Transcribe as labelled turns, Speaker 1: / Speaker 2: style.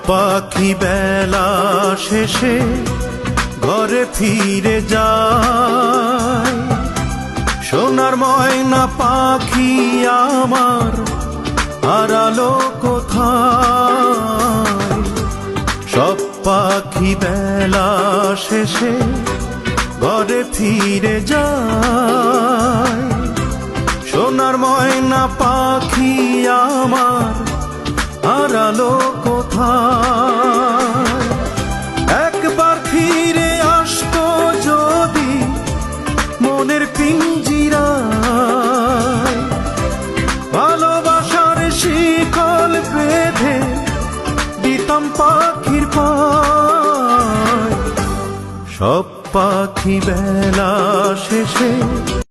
Speaker 1: পাখি বেলা শেষে ঘরে ফিরে যায়। সোনার ময়না পাখি আমার হারালো কোথায়। সব পাখি বেলা শেষে ঘরে ফিরে যায়। সোনার ময়না পাখি আমার হারালো কোথায়। একবার ফিরে আসতো যদি মনের পিঞ্জিরায়, ভালোবাসার শিকল বেঁধে দিতাম পাখির পায়। সব পাখি বেলা শেষে